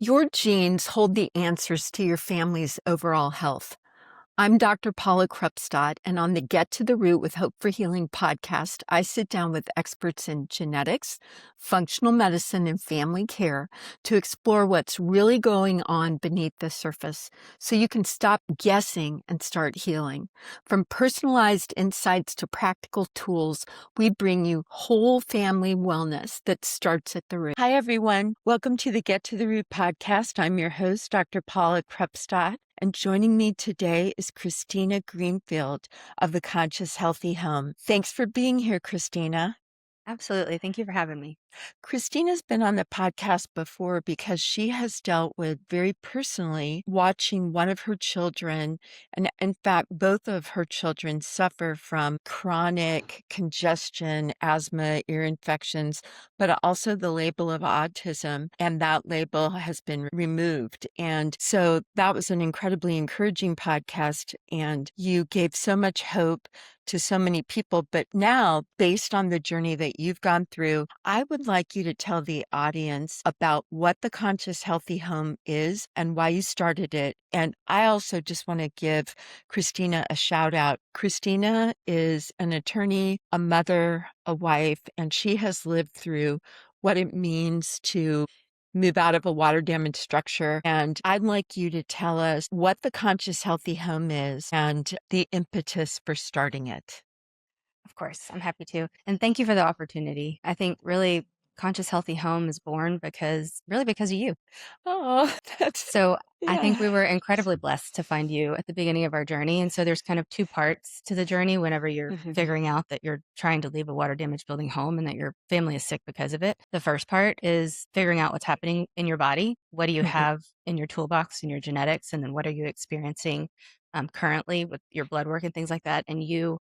Your genes hold the answers to your family's overall health. I'm Dr. Paula Krupstad, and on the Get to the Root with Hope for Healing podcast, I sit down with experts in genetics, functional medicine, and family care to explore what's really going on beneath the surface so you can stop guessing and start healing. From personalized insights to practical tools, we bring you whole family wellness that starts at the root. Hi, everyone. Welcome to the Get to the Root podcast. I'm your host, Dr. Paula Krupstad. And joining me today is Cristina Greenfield of the Conscious Healthy Home. Thanks for being here, Cristina. Absolutely. Thank you for having me. Christina's been on the podcast before because she has dealt with very personally watching one of her children, and in fact, both of her children suffer from chronic congestion, asthma, ear infections, but also the label of autism, and that label has been removed. And so that was an incredibly encouraging podcast, and you gave so much hope to so many people. But now, based on the journey that you've gone through, I would like you to tell the audience about what the Conscious Healthy Home is and why you started it. And I also just want to give Cristina a shout out. Cristina is an attorney, a mother, a wife, and she has lived through what it means to move out of a water damaged structure. And I'd like you to tell us what the Conscious Healthy Home is and the impetus for starting it. Of course, I'm happy to. And thank you for the opportunity. I think really Conscious Healthy Home is born because of you. Oh, that's, So I think yeah. we were incredibly blessed to find you at the beginning of our journey. And so there's kind of two parts to the journey whenever you're figuring out that you're trying to leave a water damaged building home and that your family is sick because of it. The first part is figuring out what's happening in your body. What do you have in your toolbox and your genetics? And then what are you experiencing currently with your blood work and things like that? And you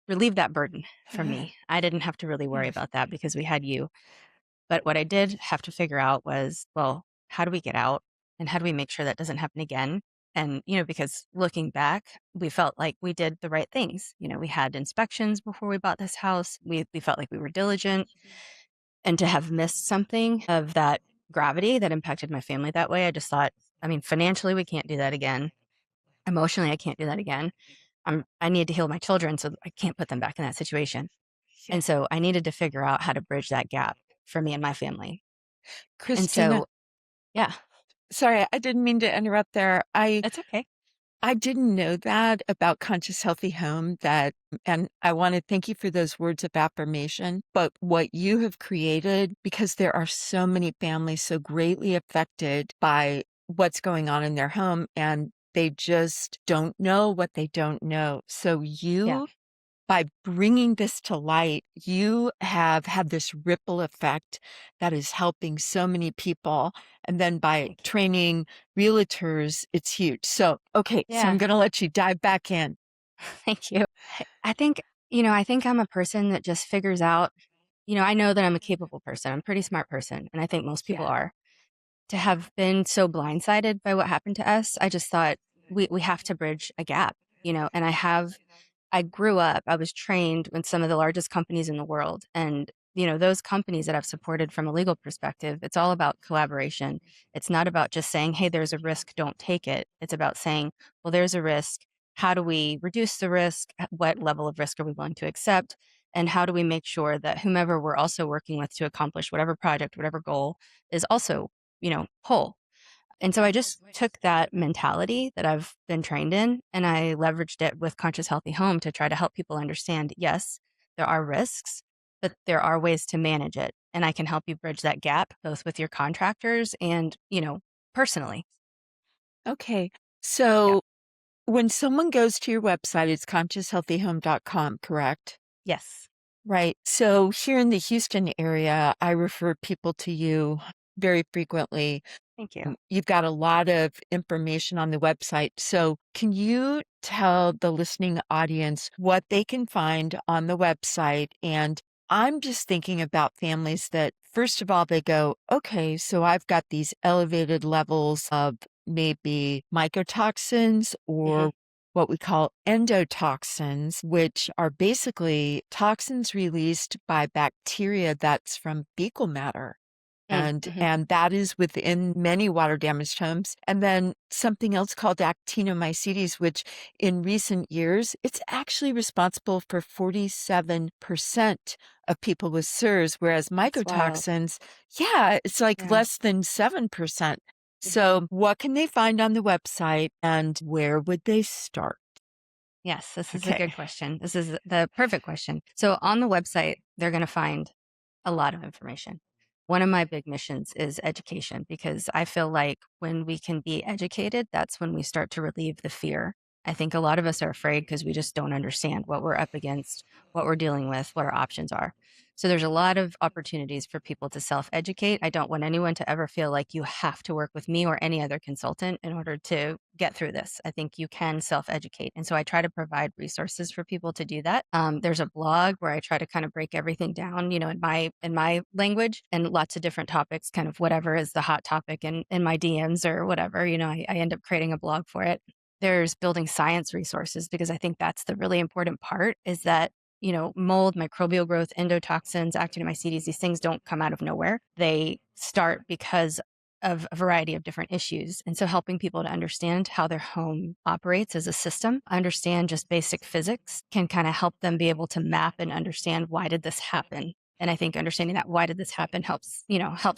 relieved that burden from me. I didn't have to really worry about that because we had you. But what I did have to figure out was, well, how do we get out and how do we make sure that doesn't happen again? And, because looking back, we felt like we did the right things. We had inspections before we bought this house. We felt like we were diligent. And to have missed something of that gravity that impacted my family that way, I just thought, financially, we can't do that again. Emotionally, I can't do that again. I need to heal my children, so I can't put them back in that situation. And so I needed to figure out how to bridge that gap for me and my family. And Cristina, so, yeah, sorry, I didn't mean to interrupt there. it's okay. I didn't know that about Conscious Healthy Home and I want to thank you for those words of affirmation, but what you have created, because there are so many families so greatly affected by what's going on in their home and they just don't know what they don't know. So Yeah. by bringing this to light, you have had this ripple effect that is helping so many people. And then by Thank you. training realtors, it's huge. So, okay, so I'm Yeah. going to let you dive back in. Thank you. I think, I think I'm a person that just figures out, I know that I'm a capable person. I'm a pretty smart person. And I think most people Yeah. are. To have been so blindsided by what happened to us, I just thought we have to bridge a gap, and I grew up, I was trained with some of the largest companies in the world. And, those companies that I've supported from a legal perspective, it's all about collaboration. It's not about just saying, hey, there's a risk, don't take it. It's about saying, well, there's a risk. How do we reduce the risk? What level of risk are we willing to accept? And how do we make sure that whomever we're also working with to accomplish whatever project, whatever goal is also, whole? And so I just took that mentality that I've been trained in and I leveraged it with Conscious Healthy Home to try to help people understand, yes, there are risks, but there are ways to manage it. And I can help you bridge that gap both with your contractors and, personally. Okay. Yeah. So when someone goes to your website, it's conscioushealthyhome.com, correct? Yes. Right. So here in the Houston area, I refer people to you very frequently. Thank you. You've got a lot of information on the website. So can you tell the listening audience what they can find on the website? And I'm just thinking about families that, first of all, they go, okay, so I've got these elevated levels of maybe mycotoxins Hmm. or what we call endotoxins, which are basically toxins released by bacteria that's from fecal matter. Mm-hmm. And that is within many water damaged homes. And then something else called actinomycetes, which in recent years, it's actually responsible for 47% of people with SIRS, whereas That's wild. mycotoxins, yeah, it's like Yeah. less than 7%. Mm-hmm. So what can they find on the website and where would they start? Yes, this is a Okay. good question. This is the perfect question. So on the website, they're going to find a lot of information. One of my big missions is education because I feel like when we can be educated, that's when we start to relieve the fear. I think a lot of us are afraid because we just don't understand what we're up against, what we're dealing with, what our options are. So there's a lot of opportunities for people to self-educate. I don't want anyone to ever feel like you have to work with me or any other consultant in order to get through this. I think you can self-educate. And so I try to provide resources for people to do that. There's a blog where I try to kind of break everything down, in my language and lots of different topics, kind of whatever is the hot topic in my DMs or whatever, I end up creating a blog for it. There's building science resources because I think that's the really important part is that mold, microbial growth, endotoxins, actinomycetes, these things don't come out of nowhere. They start because of a variety of different issues. And so helping people to understand how their home operates as a system, understand just basic physics can kind of help them be able to map and understand why did this happen? And I think understanding that why did this happen helps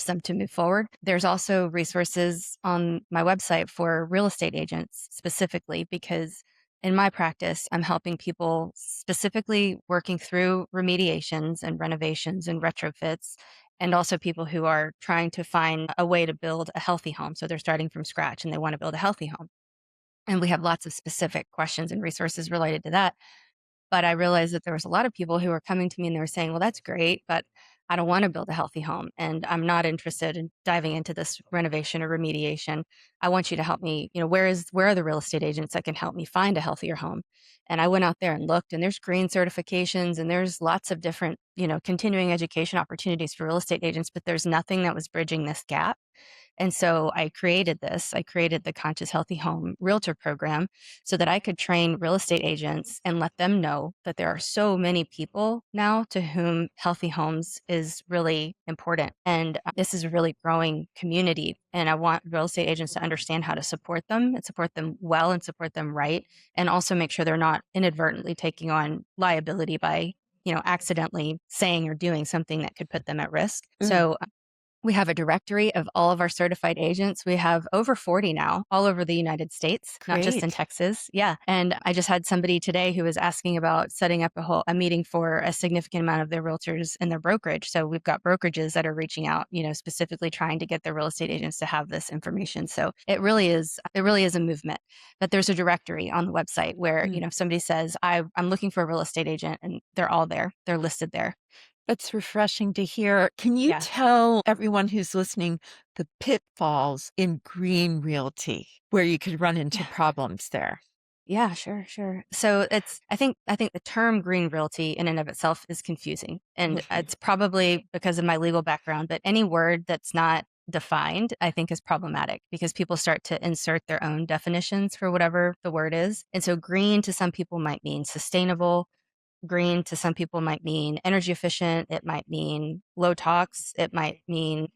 them to move forward. There's also resources on my website for real estate agents specifically because in my practice, I'm helping people specifically working through remediations and renovations and retrofits, and also people who are trying to find a way to build a healthy home. So they're starting from scratch and they want to build a healthy home. And we have lots of specific questions and resources related to that. But I realized that there was a lot of people who were coming to me and they were saying, well, that's great, but I don't want to build a healthy home and I'm not interested in diving into this renovation or remediation. I want you to help me, where are the real estate agents that can help me find a healthier home? And I went out there and looked and there's green certifications and there's lots of different, continuing education opportunities for real estate agents, but there's nothing that was bridging this gap. And so I created this. I created the Conscious Healthy Home Realtor program so that I could train real estate agents and let them know that there are so many people now to whom healthy homes is really important. And this is a really growing community. And I want real estate agents to understand how to support them and support them well and support them right. And also make sure they're not inadvertently taking on liability by accidentally saying or doing something that could put them at risk. So we have a directory of all of our certified agents. We have over 40 now, all over the United States, not just in Great. Texas. Yeah. And I just had somebody today who was asking about setting up a meeting for a significant amount of their realtors in their brokerage. So we've got brokerages that are reaching out, specifically trying to get their real estate agents to have this information. So it really is a movement. But there's a directory on the website where, if somebody says, I'm looking for a real estate agent, and they're all there, they're listed there. That's refreshing to hear. Can you Yeah. tell everyone who's listening the pitfalls in green realty where you could run into Yeah. problems there? Yeah, sure, sure. So I think the term green realty in and of itself is confusing. And it's probably because of my legal background, but any word that's not defined, I think is problematic because people start to insert their own definitions for whatever the word is. And so green to some people might mean sustainable. Green to some people might mean energy efficient. It might mean low tox. It might mean,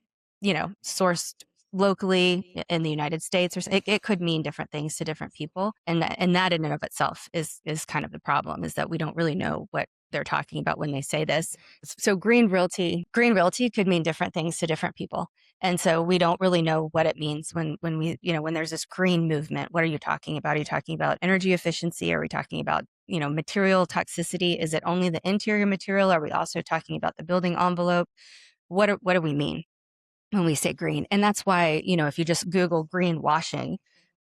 sourced locally in the United States, or it could mean different things to different people. And that in and of itself is kind of the problem, is that we don't really know what they're talking about when they say this. So green realty could mean different things to different people. And so we don't really know what it means when there's this green movement. What are you talking about? Are you talking about energy efficiency? Are we talking about material toxicity? Is it only the interior material? Are we also talking about the building envelope? What do we mean when we say green? And that's why, if you just Google greenwashing,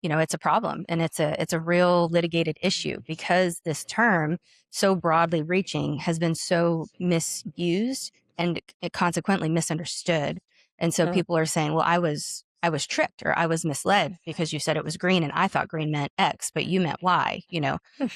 it's a problem and it's a real litigated issue because this term, so broadly reaching, has been so misused and consequently misunderstood. And so Oh, people are saying, well, I was tricked or I was misled because you said it was green and I thought green meant X, but you meant Y,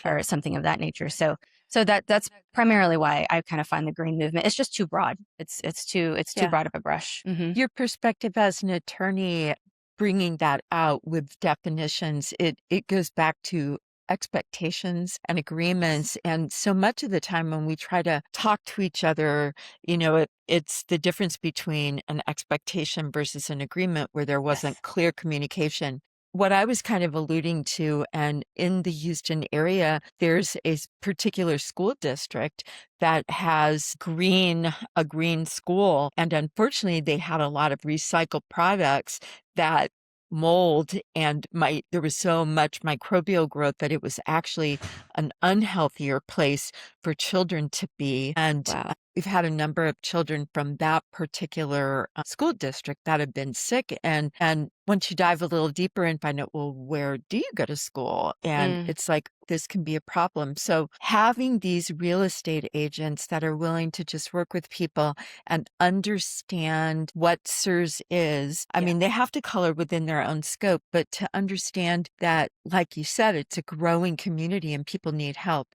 or something of that nature. So that's primarily why I kind of find the green movement. It's just too broad. It's too yeah. broad of a brush. Your perspective as an attorney, bringing that out with definitions, it goes back to expectations and agreements. And so much of the time when we try to talk to each other, it's the difference between an expectation versus an agreement where there wasn't Yes. clear communication. What I was kind of alluding to, and in the Houston area, there's a particular school district that has a green school. And unfortunately, they had a lot of recycled products that mold and there was so much microbial growth that it was actually an unhealthier place for children to be. And Wow. we've had a number of children from that particular school district that have been sick. And once you dive a little deeper and find out, well, where do you go to school? And Mm, it's like, this can be a problem. So having these real estate agents that are willing to just work with people and understand what SIRS is. I yeah. mean, they have to color within their own scope, but to understand that, like you said, it's a growing community and people need help.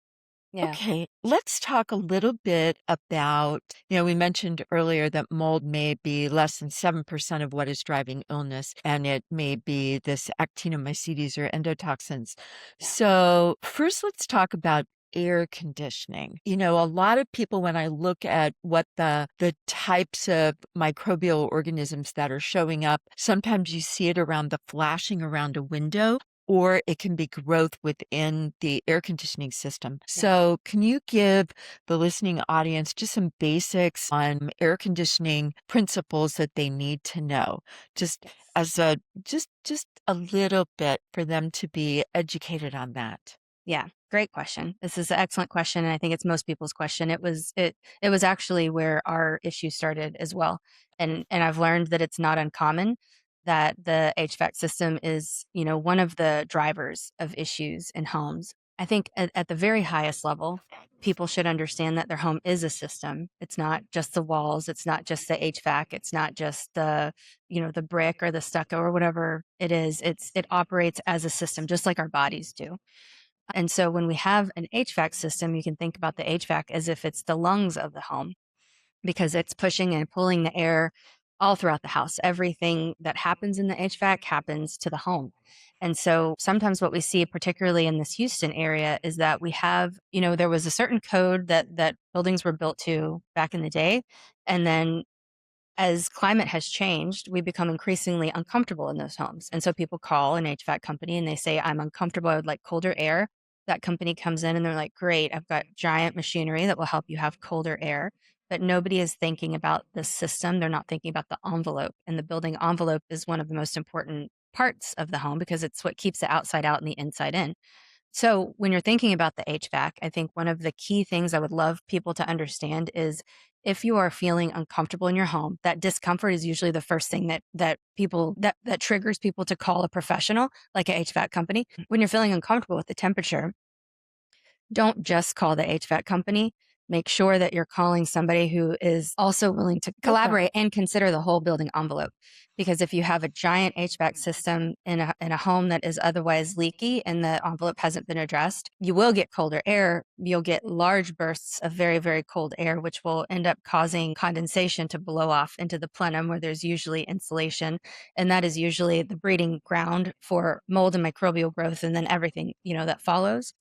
Yeah. Okay, let's talk a little bit about, we mentioned earlier that mold may be less than 7% of what is driving illness, and it may be this actinomycetes or endotoxins. Yeah. So first, let's talk about air conditioning. A lot of people, when I look at what the types of microbial organisms that are showing up, sometimes you see it around the flashing around a window, or it can be growth within the air conditioning system. Yeah. So can you give the listening audience just some basics on air conditioning principles that they need to know? Just Yes. as just a little bit for them to be educated on that. Yeah, great question. This is an excellent question, and I think it's most people's question. It was actually where our issue started as well. And I've learned that it's not uncommon that the HVAC system is, one of the drivers of issues in homes. I think at the very highest level, people should understand that their home is a system. It's not just the walls, it's not just the HVAC, it's not just the brick or the stucco or whatever it is. It operates as a system just like our bodies do. And so when we have an HVAC system, you can think about the HVAC as if it's the lungs of the home because it's pushing and pulling the air all throughout the house. Everything that happens in the HVAC happens to the home. And so sometimes what we see, particularly in this Houston area, is that we have, there was a certain code that buildings were built to back in the day. And then as climate has changed, we become increasingly uncomfortable in those homes. And so people call an HVAC company and they say, I'm uncomfortable. I would like colder air. That company comes in and they're like, great, I've got giant machinery that will help you have colder air. But nobody is thinking about the system. They're not thinking about the envelope. And the building envelope is one of the most important parts of the home because it's what keeps the outside out and the inside in. So when you're thinking about the HVAC, I think one of the key things I would love people to understand is if you are feeling uncomfortable in your home, that discomfort is usually the first thing that triggers people to call a professional like a HVAC company. When you're feeling uncomfortable with the temperature, don't just call the HVAC company. Make sure that you're calling somebody who is also willing to collaborate and consider the whole building envelope. Because if you have a giant HVAC system in a home that is otherwise leaky and the envelope hasn't been addressed, you will get colder air. You'll get large bursts of very, very cold air, which will end up causing condensation to blow off into the plenum where there's usually insulation. And that is usually the breeding ground for mold and microbial growth and then everything, that follows.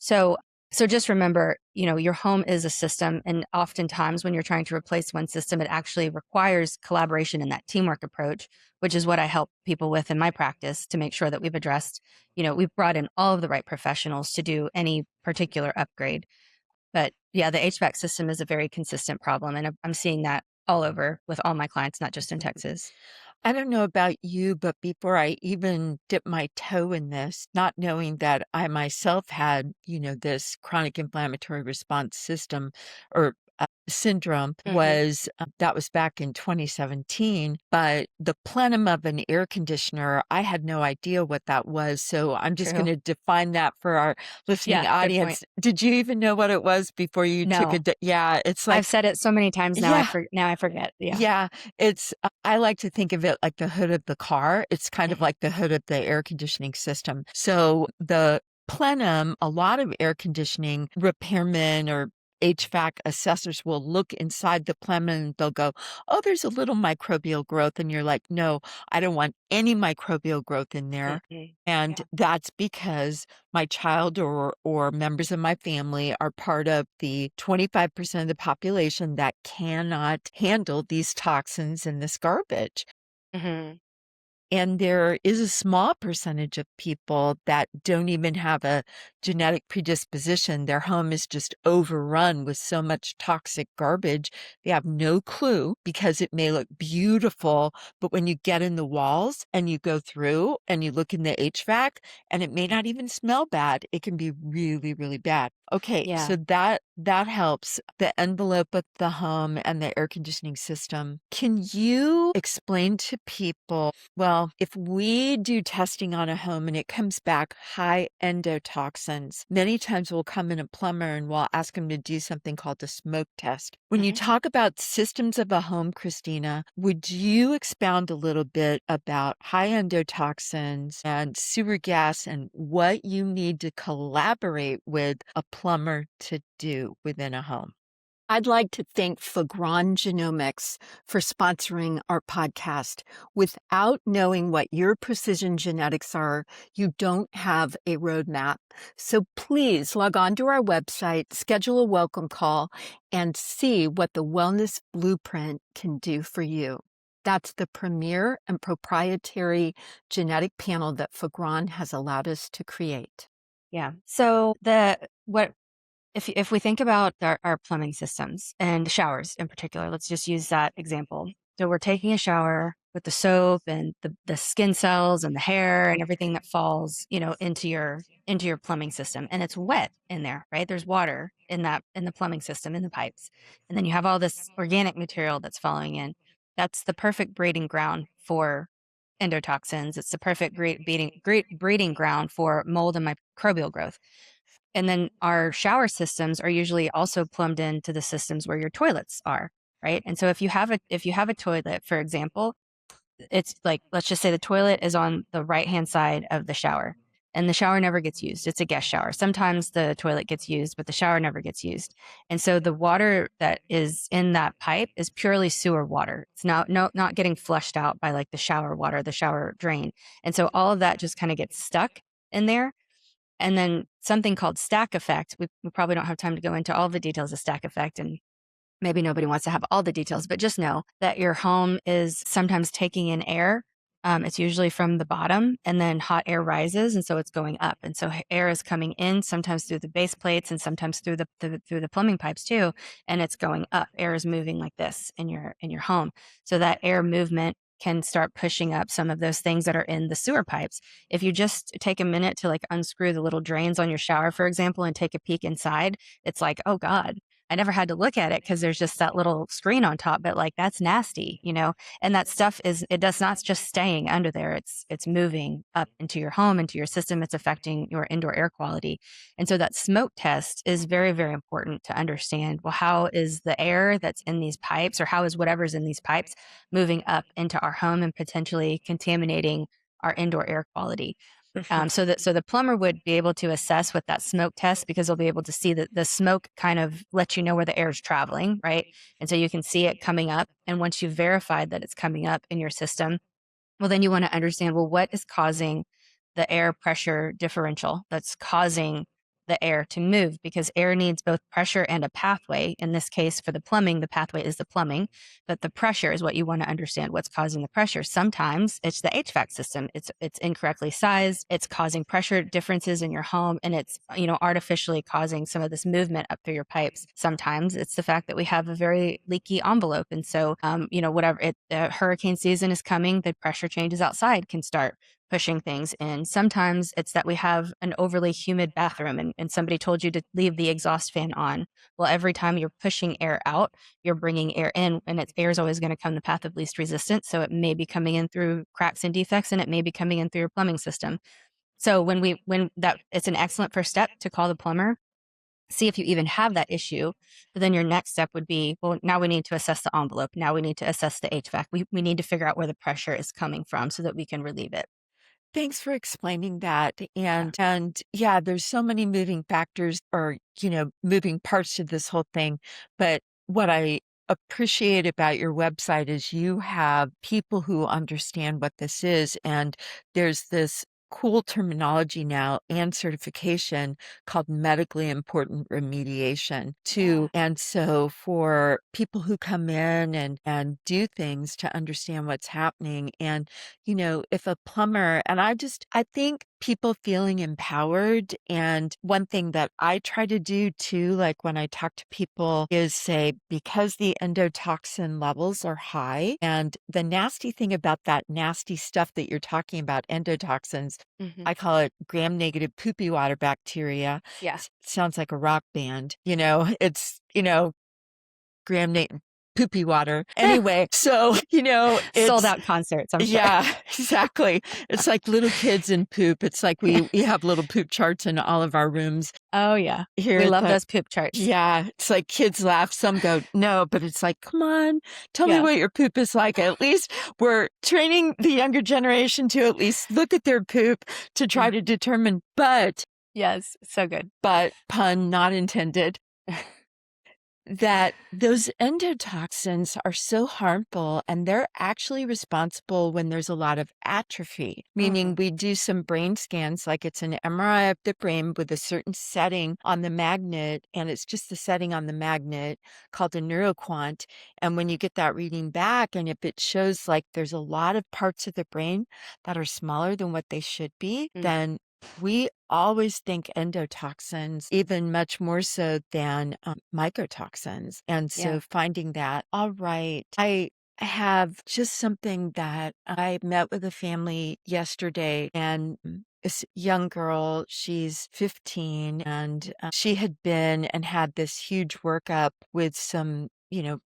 So just remember, your home is a system. And oftentimes when you're trying to replace one system, it actually requires collaboration and that teamwork approach, which is what I help people with in my practice to make sure that we've addressed, we've brought in all of the right professionals to do any particular upgrade. But yeah, the HVAC system is a very consistent problem. And I'm seeing that all over with all my clients, not just in Texas. I don't know about you, but before I even dipped my toe in this, not knowing that I myself had, this chronic inflammatory response system or syndrome Hmm. that was back in 2017, but the plenum of an air conditioner, I had no idea what that was. So I'm just going True. to define that for our listening Yeah, good point. audience. Did you even know what it was before you took No, it? Yeah, it's I've like, said it so many times now. yeah. Now I forget. Yeah. Yeah, I like to think of it like the hood of the car. It's kind of Mhm. like the hood of the air conditioning system. So the plenum, a lot of air conditioning repairmen or HVAC assessors will look inside the plumbing and they'll go, oh, there's a little microbial growth. And you're like, no, I don't want any microbial growth in there. Mhm. And Yeah. that's because my child or members of my family are part of the 25% of the population that cannot handle these toxins and this garbage. Mhm. And there is a small percentage of people that don't even have a genetic predisposition. Their home is just overrun with so much toxic garbage. They have no clue because it may look beautiful, but when you get in the walls and you go through and you look in the HVAC and it may not even smell bad, it can be really, really bad. Okay, Yeah. so that helps the envelope of the home and the air conditioning system. Can you explain to people, well, if we do testing on a home and it comes back high endotoxins, many times we'll come in a plumber and we'll ask him to do something called the smoke test. When you Mhm. talk about systems of a home, Christina, would you expound a little bit about high endotoxins and sewer gas and what you need to collaborate with a plumber to do within a home? I'd like to thank Fagron Genomics for sponsoring our podcast. Without knowing what your precision genetics are, you don't have a roadmap. So please log on to our website, schedule a welcome call, and see what the Wellness Blueprint can do for you. That's the premier and proprietary genetic panel that Fagron has allowed us to create. Yeah. So what if we think about our plumbing systems and showers in particular, let's just use that example. So we're taking a shower with the soap and the skin cells and the hair and everything that falls, into your plumbing system, and it's wet in there, right? There's water in the plumbing system in the pipes, and then you have all this organic material that's falling in. That's the perfect breeding ground for endotoxins. It's the perfect great breeding ground for mold and microbial growth. And then our shower systems are usually also plumbed into the systems where your toilets are, right? And so if you have a toilet, for example, it's like, let's just say the toilet is on the right-hand side of the shower and the shower never gets used. It's a guest shower. Sometimes the toilet gets used, but the shower never gets used. And so the water that is in that pipe is purely sewer water. It's not getting flushed out by like the shower water, the shower drain. And so all of that just kind of gets stuck in there. And then something called stack effect. We probably don't have time to go into all the details of stack effect, and maybe nobody wants to have all the details, but just know that your home is sometimes taking in air. It's usually from the bottom, and then hot air rises, and so it's going up. And so air is coming in sometimes through the base plates, and sometimes through the plumbing pipes too, and it's going up. Air is moving like this in your home, so that air movement can start pushing up some of those things that are in the sewer pipes. If you just take a minute to like unscrew the little drains on your shower, for example, and take a peek inside, it's like, oh God, I never had to look at it because there's just that little screen on top, but like that's nasty, and that stuff it does not just staying under there. It's moving up into your home, into your system. It's affecting your indoor air quality. And so that smoke test is very, very important to understand. Well, how is the air that's in these pipes, or how is whatever's in these pipes moving up into our home and potentially contaminating our indoor air quality? So the plumber would be able to assess with that smoke test, because they'll be able to see that the smoke kind of lets you know where the air is traveling, right? And so you can see it coming up. And once you've verified that it's coming up in your system, well, then you want to understand, well, what is causing the air pressure differential that's causing the air to move? Because air needs both pressure and a pathway. In this case, for the plumbing, the pathway is the plumbing, but the pressure is what you want to understand. What's causing the pressure? Sometimes it's the HVAC system. It's incorrectly sized. It's causing pressure differences in your home, and it's artificially causing some of this movement up through your pipes. Sometimes it's the fact that we have a very leaky envelope, and so whatever hurricane season is coming, the pressure changes outside can start pushing things in. Sometimes it's that we have an overly humid bathroom, and somebody told you to leave the exhaust fan on. Well, every time you're pushing air out, you're bringing air in, and air is always going to come the path of least resistance. So it may be coming in through cracks and defects, and it may be coming in through your plumbing system. So when that, it's an excellent first step to call the plumber, see if you even have that issue. But then your next step would be, well, now we need to assess the envelope. Now we need to assess the HVAC. We need to figure out where the pressure is coming from so that we can relieve it. Thanks for explaining that. Yeah. And yeah, there's so many moving factors or, moving parts to this whole thing. But what I appreciate about your website is you have people who understand what this is. And there's this cool terminology now and certification called medically important remediation too. Yeah. And so for people who come in and do things to understand what's happening, and if a plumber, and I think people feeling empowered. And one thing that I try to do too, like when I talk to people, is say, because the endotoxin levels are high, and the nasty thing about that nasty stuff that you're talking about, endotoxins, Hmm. I call it gram negative poopy water bacteria. Yeah. Sounds like a rock band, it's, gram negative poopy water. Anyway, so, Sold it's out concerts, I'm sure. yeah, exactly. It's like little kids and poop. It's like Yeah. we have little poop charts in all of our rooms Oh, yeah. here We at love the those poop charts. yeah, it's like kids laugh, some go, "No," but it's like, "Come on, tell me Yeah. what your poop is like." At least we're training the younger generation to at least look at their poop to try Mm. to determine, Yes. So good. but pun not intended, that those endotoxins are so harmful, and they're actually responsible when there's a lot of atrophy, Hmm. meaning we do some brain scans, like it's an MRI of the brain with a certain setting on the magnet, and it's just the setting on the magnet called a neuroquant. And when you get that reading back, and if it shows like there's a lot of parts of the brain that are smaller than what they should be, Mm. then we always think endotoxins, even much more so than mycotoxins. And so Yeah. finding that, all right, I have just something that I met with a family yesterday, and this young girl, she's 15, and she had been and had this huge workup with some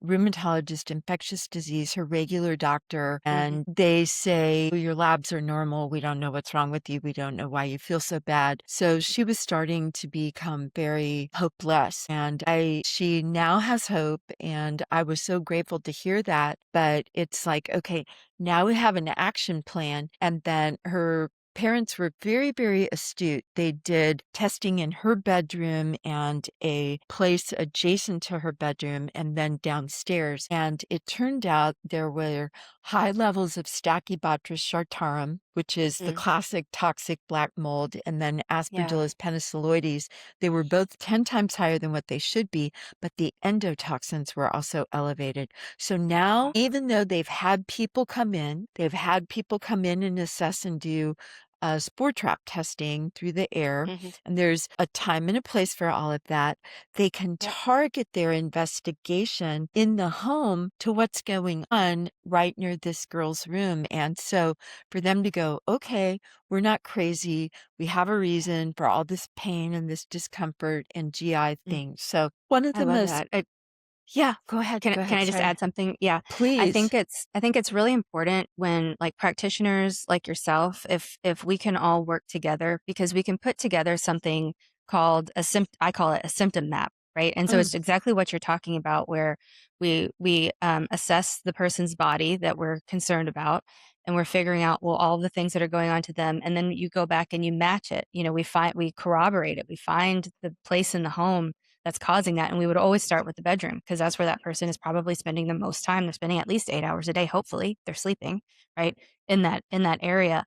rheumatologist, infectious disease, her regular doctor, Hmm. and they say, "Well, your labs are normal. We don't know what's wrong with you. We don't know why you feel so bad." So she was starting to become very hopeless. And she now has hope. And I was so grateful to hear that. But it's like, okay, now we have an action plan. And then her parents were very, very astute. They did testing in her bedroom and a place adjacent to her bedroom and then downstairs. And it turned out there were high levels of Stachybotrys chartarum, which is the Mm. classic toxic black mold, and then Yeah. Aspergillus penicilloides. They were both 10 times higher than what they should be, but the endotoxins were also elevated. So now, Wow. even though they've had people come in and assess and do spore trap testing through the air, Hmm. and there's a time and a place for all of that. They can Yep. target their investigation in the home to what's going on right near this girl's room. And so for them to go, okay, we're not crazy. We have a Yeah. reason for all this pain and this discomfort and GI Mm. things. So one of I the love most, that. yeah, go ahead. Can Go can ahead. I just Sorry. add something? Yeah. Please. I think it's really important when like practitioners like yourself, if we can all work together because we can put together something called I call it a symptom map, right? And so Mm, it's exactly what you're talking about where we assess the person's body that we're concerned about and we're figuring out well all the things that are going on to them and then you go back and you match it. We corroborate it. We find the place in the home that's causing that. And we would always start with the bedroom because that's where that person is probably spending the most time. They're spending at least 8 hours a day. Hopefully they're sleeping, right? In that area.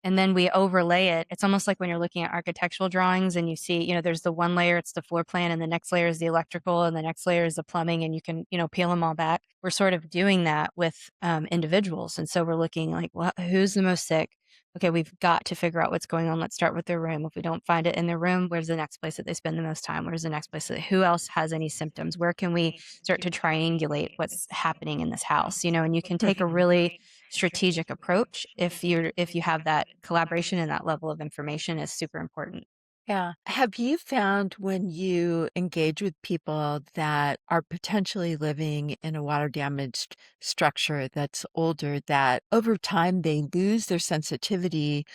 And then we overlay it. It's almost like when you're looking at architectural drawings and you see, there's the one layer, it's the floor plan, and the next layer is the electrical, and the next layer is the plumbing, and you can, peel them all back. We're sort of doing that with individuals. And so we're looking like, well, who's the most sick? Okay, we've got to figure out what's going on. Let's start with their room. If we don't find it in their room, where's the next place that they spend the most time? Where's the next place who else has any symptoms? Where can we start to triangulate what's happening in this house? And you can take a mhm. really strategic approach if you have that collaboration and that level of information is super important. Yeah. Have you found when you engage with people that are potentially living in a water damaged structure that's older, that over time they lose their sensitivity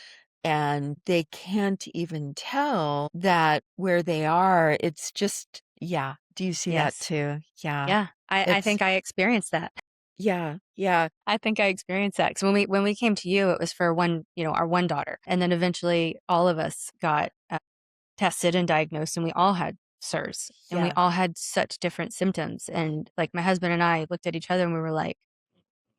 and they can't even tell that where they are, it's just, yeah. Do you see that Yes. too? Yeah. Yeah. I It's think I experienced that. Yeah. Yeah. I think I experienced that. 'Cause when we came to you, it was for one, our one daughter, and then eventually all of us got tested and diagnosed, and we all had SIRS, and we Yeah. all had such different symptoms. And like my husband and I looked at each other and we were like,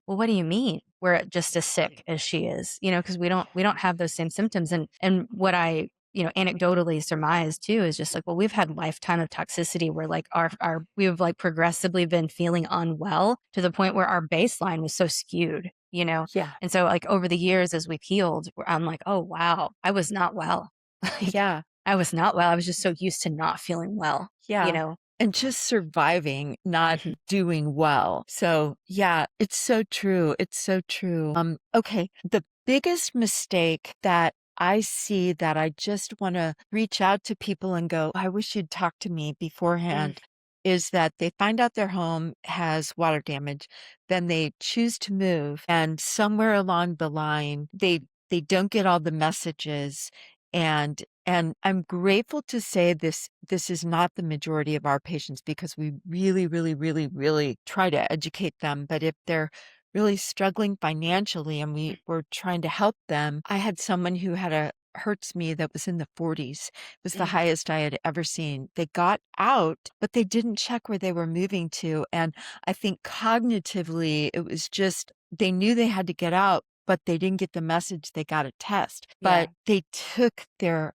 well, what do you mean we're just as sick as she is? Because we don't have those same symptoms. And what I, anecdotally surmise too is just like, well, we've had lifetime of toxicity where like our we've like progressively been feeling unwell to the point where our baseline was so skewed. Yeah. And so like over the years as we've healed, I'm like, oh wow, I was not well. Like Yeah. I was not well. I was just so used to not feeling well, you Yeah. know. And just surviving, not Mhm. doing well. So, yeah, it's so true. It's so true. Okay. The biggest mistake that I see that I just want to reach out to people and go, I wish you'd talk to me Mm, beforehand, is that they find out their home has water damage, then they choose to move, and somewhere along the line, they don't get all the messages, and I'm grateful to say this is not the majority of our patients because we really, really, really, really try to educate them. But if they're really struggling financially and mm, we're trying to help them, I had someone who had a hurts me that was in the 40s. It was the mm, highest I had ever seen. They got out, but they didn't check where they were moving to. And I think cognitively, it was just they knew they had to get out, but they didn't get the message they got a test. yeah. But they took their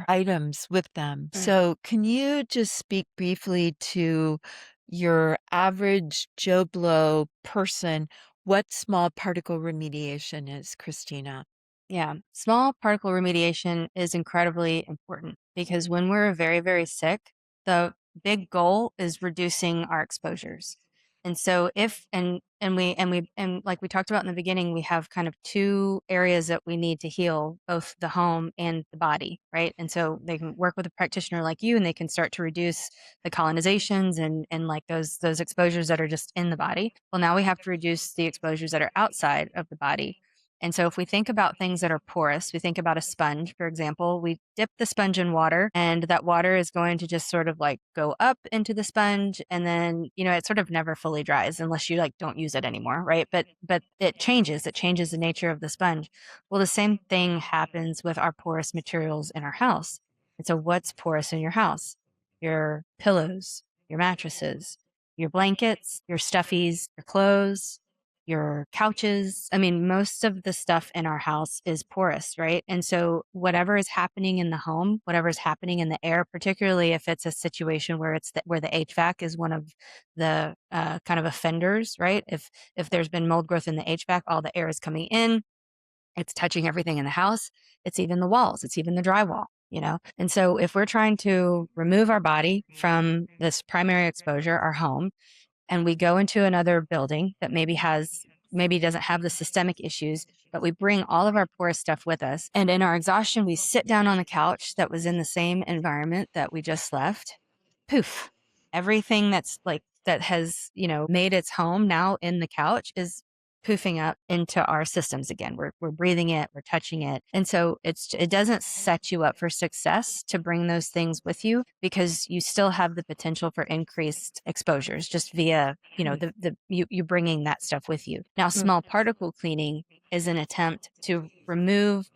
items with them. Mm. So, can you just speak briefly to your average Joe Blow person, what small particle remediation is, Christina? Yeah, small particle remediation is incredibly important because when we're very, very sick, the big goal is reducing our exposures. And so if and like we talked about in the beginning, we have kind of two areas that we need to heal, both the home and the body, right? And so they can work with a practitioner like you and they can start to reduce the colonizations and like those exposures that are just in the body. Well, now we have to reduce the exposures that are outside of the body. And so if we think about things that are porous, we think about a sponge, for example, we dip the sponge in water and that water is going to just sort of like go up into the sponge and then, it sort of never fully dries unless you like don't use it anymore, right? But it changes the nature of the sponge. Well, the same thing happens with our porous materials in our house. And so what's porous in your house? Your pillows, your mattresses, your blankets, your stuffies, your clothes, your couches. I mean, most of the stuff in our house is porous, right? And so, whatever is happening in the home, whatever is happening in the air, particularly if it's a situation where where the HVAC is one of the kind of offenders, right? If there's been mold growth in the HVAC, all the air is coming in, it's touching everything in the house. It's even the walls. It's even the drywall. And so, if we're trying to remove our body from this primary exposure, our home, and we go into another building that maybe doesn't have the systemic issues, but we bring all of our porous stuff with us. And in our exhaustion, we sit down on the couch that was in the same environment that we just left. Poof. Everything that has, made its home now in the couch is poofing up into our systems again. We're breathing it, we're touching it. And so it doesn't set you up for success to bring those things with you because you still have the potential for increased exposures just via, you bringing that stuff with you. Now, Mm. small particle cleaning is an attempt to remove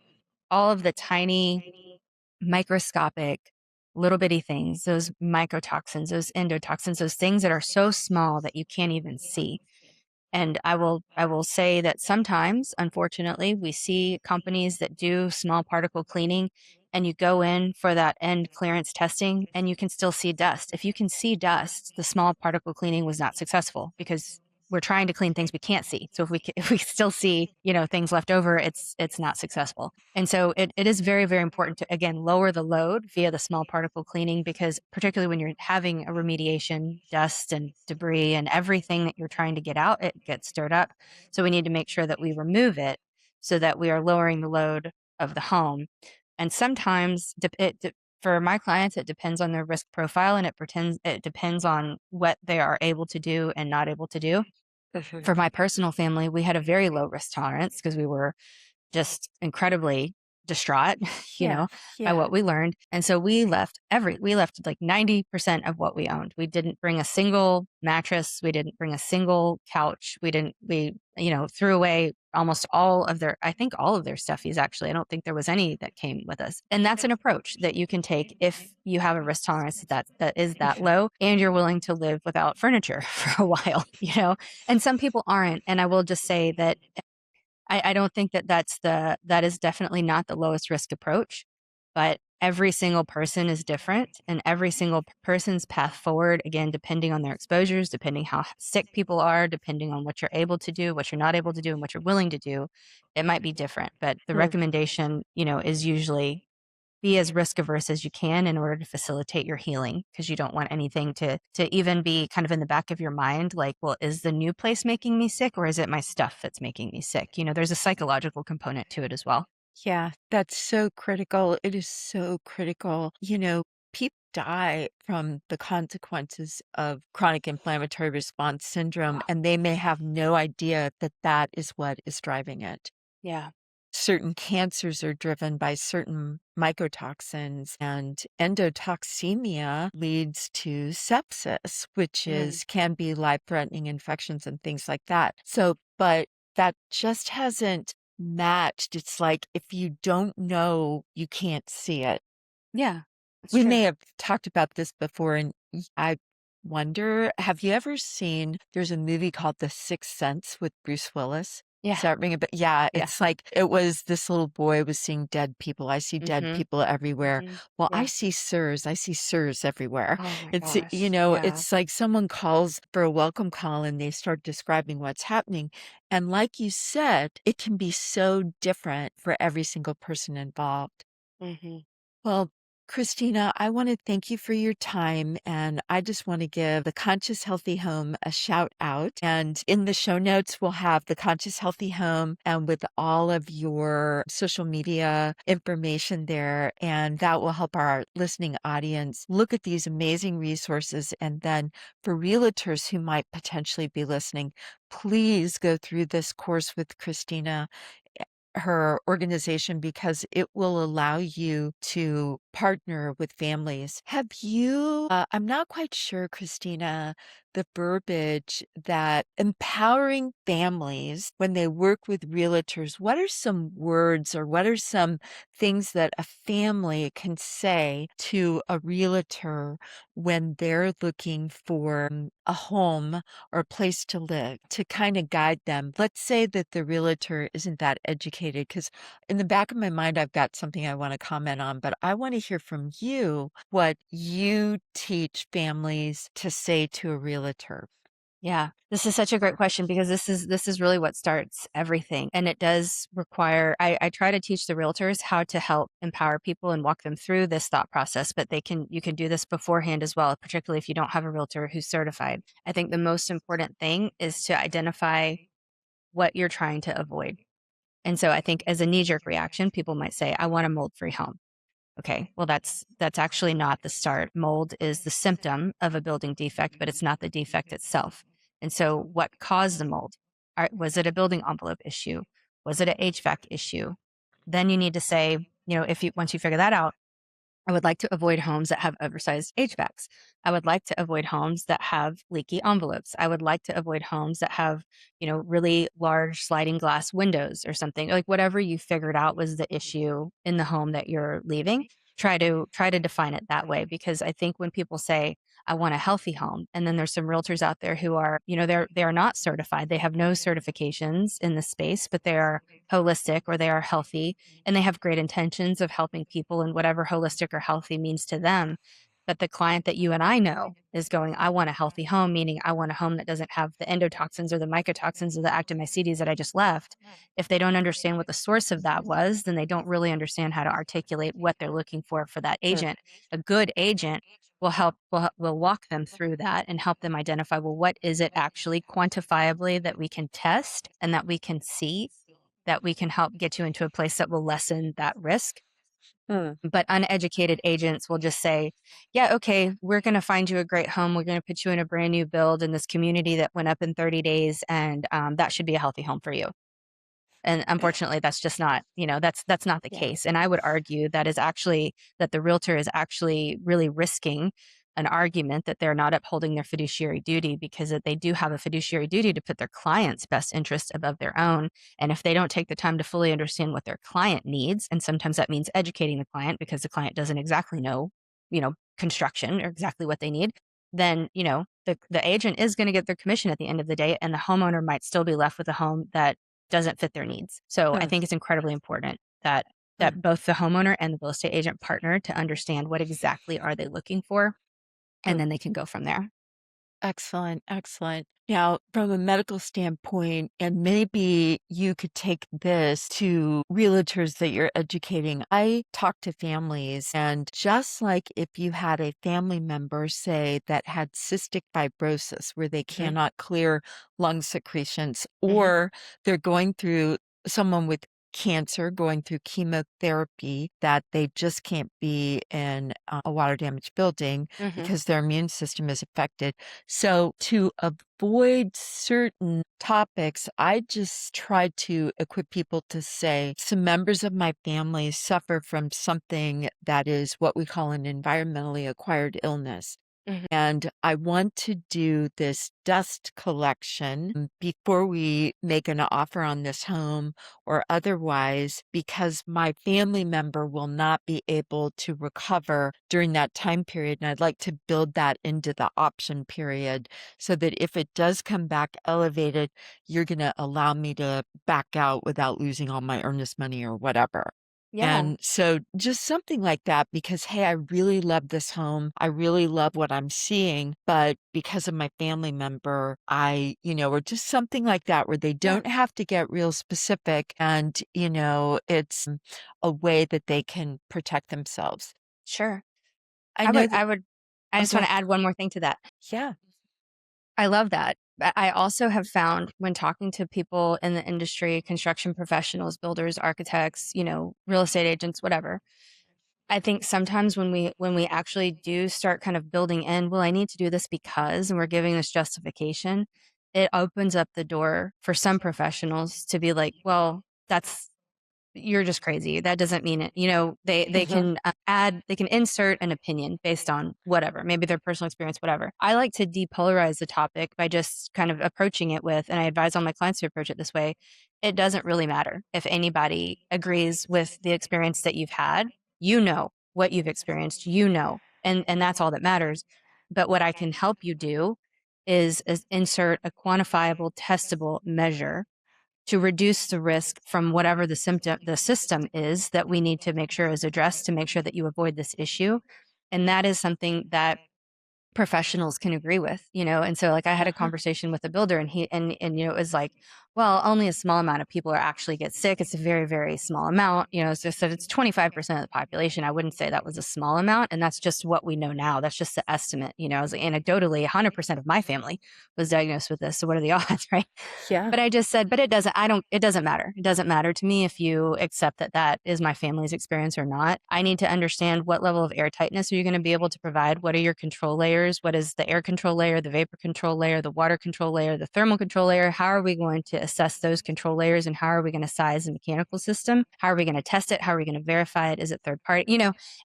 all of the tiny microscopic little bitty things, those mycotoxins, those endotoxins, those things that are so small that you can't even see. And I will say that sometimes, unfortunately, we see companies that do small particle cleaning and you go in for that end clearance testing and you can still see dust. If you can see dust, the small particle cleaning was not successful because we're trying to clean things we can't see. So if we still see, things left over, it's not successful. And so it is very, very important to again lower the load via the small particle cleaning because particularly when you're having a remediation, dust and debris and everything that you're trying to get out, it gets stirred up. So we need to make sure that we remove it so that we are lowering the load of the home. And sometimes for my clients, it depends on their risk profile and it depends on what they are able to do and not able to do. For my personal family, we had a very low risk tolerance because we were just incredibly distraught, Yeah. by Yeah. what we learned. And so we left like 90% of what we owned. We didn't bring a single mattress. We didn't bring a single couch. We threw away almost I think all of their stuffies, actually. I don't think there was any that came with us. And that's an approach that you can take if you have a risk tolerance that is that low and you're willing to live without furniture for a while. And some people aren't. And I will just say that I don't think that is definitely not the lowest risk approach, but every single person is different and every single person's path forward, again, depending on their exposures, depending how sick people are, depending on what you're able to do, what you're not able to do, and what you're willing to do, it might be different. But the Mm. recommendation, is usually be as risk averse as you can in order to facilitate your healing, because you don't want anything to even be kind of in the back of your mind, like, well, is the new place making me sick or is it my stuff that's making me sick? There's a psychological component to it as well. Yeah, that's so critical. It is so critical. People die from the consequences of chronic inflammatory response syndrome, and they may have no idea that that is what is driving it. Yeah. Certain cancers are driven by certain mycotoxins, and endotoxemia leads to sepsis, which Mm. can be life-threatening infections and things like that. So, but that just hasn't matched. It's like if you don't know, you can't see it. Yeah, it's We true. may have talked about this before, and I wonder, have you ever seen there's a movie called The Sixth Sense with Bruce Willis? Yeah. Does that ring a bell? Yeah, Yeah. it's like it was this little boy was seeing dead people. I see dead Mm-hmm. people everywhere. Mm-hmm. Well, Yeah. I see sirs everywhere. Oh my It's, gosh. Yeah. it's like someone calls for a welcome call and they start describing what's happening. And like you said, it can be so different for every single person involved. Mm-hmm. Well, Christina, I want to thank you for your time. And I just want to give the Conscious Healthy Home a shout out. And in the show notes, we'll have the Conscious Healthy Home and with all of your social media information there. And that will help our listening audience look at these amazing resources. And then for realtors who might potentially be listening, please go through this course with Christina, her organization, because it will allow you to partner with families. Have you, I'm not quite sure, Christina, the verbiage that empowering families when they work with realtors, what are some words or what are some things that a family can say to a realtor when they're looking for a home or a place to live to kind of guide them? Let's say that the realtor isn't that educated, because in the back of my mind, I've got something I want to comment on, but I want to hear from you what you teach families to say to a realtor. Yeah, this is such a great question because this is really what starts everything. And it does require I try to teach the realtors how to help empower people and walk them through this thought process, but you can do this beforehand as well, particularly if you don't have a realtor who's certified. I think the most important thing is to identify what you're trying to avoid. And so I think as a knee-jerk reaction, people might say, I want a mold-free home. Okay, well, that's actually not the start. Mold is the symptom of a building defect, but it's not the defect itself. And so, what caused the mold? Was it a building envelope issue? Was it an HVAC issue? Then you need to say, if you once you figure that out, I would like to avoid homes that have oversized HVACs. I would like to avoid homes that have leaky envelopes. I would like to avoid homes that have, really large sliding glass windows or something. Like whatever you figured out was the issue in the home that you're leaving, try to define it that way, because I think when people say I want a healthy home, and then there's some realtors out there who are, they are not certified. They have no certifications in the space, but they are holistic or they are healthy and they have great intentions of helping people and whatever holistic or healthy means to them. But the client that you and I know is going, I want a healthy home, meaning I want a home that doesn't have the endotoxins or the mycotoxins or the actomycetes that I just left. If they don't understand what the source of that was, then they don't really understand how to articulate what they're looking for that Sure. agent. A good agent will walk them through that and help them identify, well, what is it actually quantifiably that we can test and that we can see, that we can help get you into a place that will lessen that risk. Hmm. But uneducated agents will just say, yeah, okay, we're going to find you a great home. We're going to put you in a brand new build in this community that went up in 30 days, and that should be a healthy home for you. And unfortunately, that's just not, that's not the Yeah. case. And I would argue that the realtor is actually really risking an argument that they're not upholding their fiduciary duty, because they do have a fiduciary duty to put their client's best interest above their own. And if they don't take the time to fully understand what their client needs, and sometimes that means educating the client because the client doesn't exactly know, construction or exactly what they need, then, the agent is going to get their commission at the end of the day, and the homeowner might still be left with a home that doesn't fit their needs. So I Huh, think it's incredibly important that huh, both the homeowner and the real estate agent partner to understand what exactly are they looking for, and huh. then they can go from there. Excellent, excellent. Now, from a medical standpoint, and maybe you could take this to realtors that you're educating. I talk to families, and just like if you had a family member, say, that had cystic fibrosis, where they Mhm, cannot clear lung secretions, mhm, or they're going through someone with cancer going through chemotherapy, that they just can't be in a water damaged building mhm, because their immune system is affected. So, to avoid certain topics, I just try to equip people to say, some members of my family suffer from something that is what we call an environmentally acquired illness. mhm, And I want to do this dust collection before we make an offer on this home or otherwise, because my family member will not be able to recover during that time period. And I'd like to build that into the option period so that if it does come back elevated, you're going to allow me to back out without losing all my earnest money or whatever. yeah, And so just something like that, because, hey, I really love this home. I really love what I'm seeing, but because of my family member, or just something like that where they yeah, don't have to get real specific, and, it's a way that they can protect themselves. sure. I I know would that. I would I Oh, just go wanna ahead. add one more thing to that. Yeah. I love that. But I also have found when talking to people in the industry, construction professionals, builders, architects, real estate agents, whatever, I think sometimes when we actually do start kind of building in, well, I need to do this because, and we're giving this justification, it opens up the door for some professionals to be like, well, that's you're just crazy. That doesn't mean it. They Mhm. can they can insert an opinion based on whatever, maybe their personal experience, whatever. I like to depolarize the topic by just kind of approaching it with, and I advise all my clients to approach it this way. It doesn't really matter if anybody agrees with the experience that you've had. You know what you've experienced, and that's all that matters. But what I can help you do is insert a quantifiable, testable measure to reduce the risk from whatever the system is that we need to make sure is addressed to make sure that you avoid this issue. And that is something that professionals can agree with, and so like I had a Uh-huh. conversation with a builder, and it was like, well, only a small amount of people are actually get sick. It's a very, very small amount. It's just that it's 25% of the population. I wouldn't say that was a small amount, and that's just what we know now. That's just the estimate. I was like, anecdotally 100% of my family was diagnosed with this, so what are the odds? Right? Yeah. But I just said, but it doesn't matter. It doesn't matter to me if you accept that that is my family's experience or not. I need to understand what level of air tightness are you going to be able to provide? What are your control layers? What is the air control layer, the vapor control layer, the water control layer, the thermal control layer? How are we going to assess those control layers, and how are we going to size the mechanical system? How are we going to test it? How are we going to verify it? Is it third party?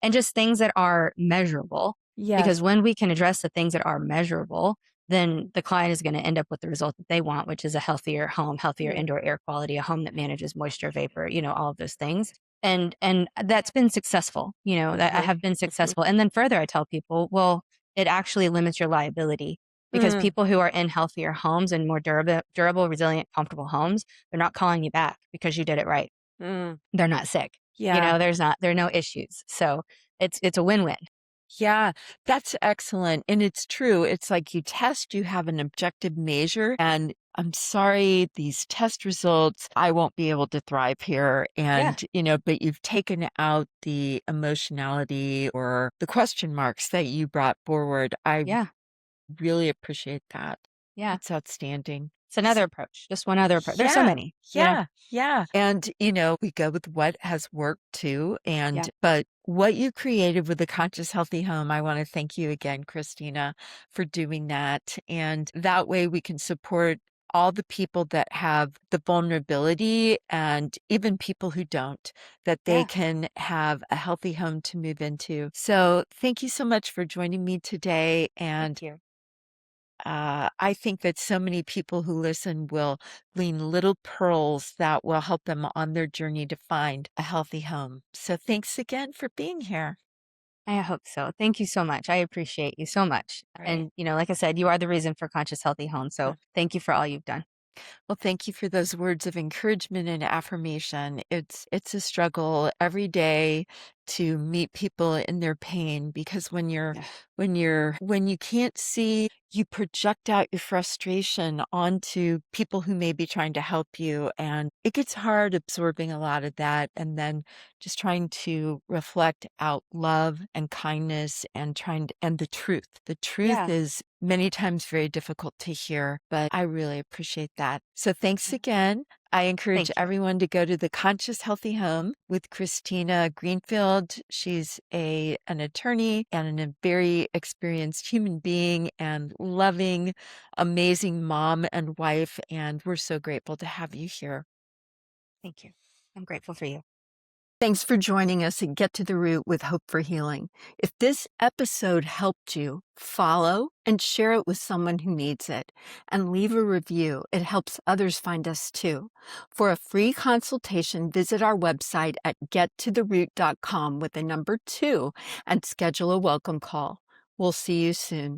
And just things that are measurable. Because Yes. when we can address the things that are measurable, then the client is going to end up with the result that they want, which is a healthier home, healthier Yeah. indoor air quality, a home that manages moisture, vapor, all of those things. And that's been successful, that I Mhm. have been Mhm. successful. And then further, I tell people, well, it actually limits your liability, because Mm, people who are in healthier homes and more durable, resilient, comfortable homes, they're not calling you back because you did it right. mm. They're not sick. Yeah. There are no issues. So it's a win-win. Yeah, that's excellent. And it's true. It's like you test, you have an objective measure, and I'm sorry, these test results, I won't be able to thrive here. Yeah. And, but you've taken out the emotionality or the question marks that you brought forward. I Yeah. really appreciate that. Yeah. That's outstanding. It's another approach, just one other approach. There's so Yeah, many. yeah, yeah. And, we go with what has worked too. Yeah. But what you created with the Conscious Healthy Home, I want to thank you again, Christina, for doing that. And that way we can support all the people that have the vulnerability and even people who don't, that they Yeah. can have a healthy home to move into. So thank you so much for joining me today. And Thank you. I think that so many people who listen will glean little pearls that will help them on their journey to find a healthy home. So thanks again for being here. I hope so. Thank you so much. I appreciate you so much. All right. And, like I said, you are the reason for Conscious Healthy Home. So thank you for all you've done. Well, thank you for those words of encouragement and affirmation. It's a struggle every day to meet people in their pain, because Yeah. when you can't see, you project out your frustration onto people who may be trying to help you, and it gets hard absorbing a lot of that, and then just trying to reflect out love and kindness and and the truth. The truth Yeah. is many times very difficult to hear, but I really appreciate that. So thanks again. I encourage Thank you. everyone to go to the Conscious Healthy Home with Cristina Greenfield. She's an attorney and a very experienced human being and loving, amazing mom and wife. And we're so grateful to have you here. Thank you. I'm grateful for you. Thanks for joining us at Get to the Root with Hope for Healing. If this episode helped you, follow and share it with someone who needs it, and leave a review. It helps others find us too. For a free consultation, visit our website at gettotheroot.com with the number 2 and schedule a welcome call. We'll see you soon.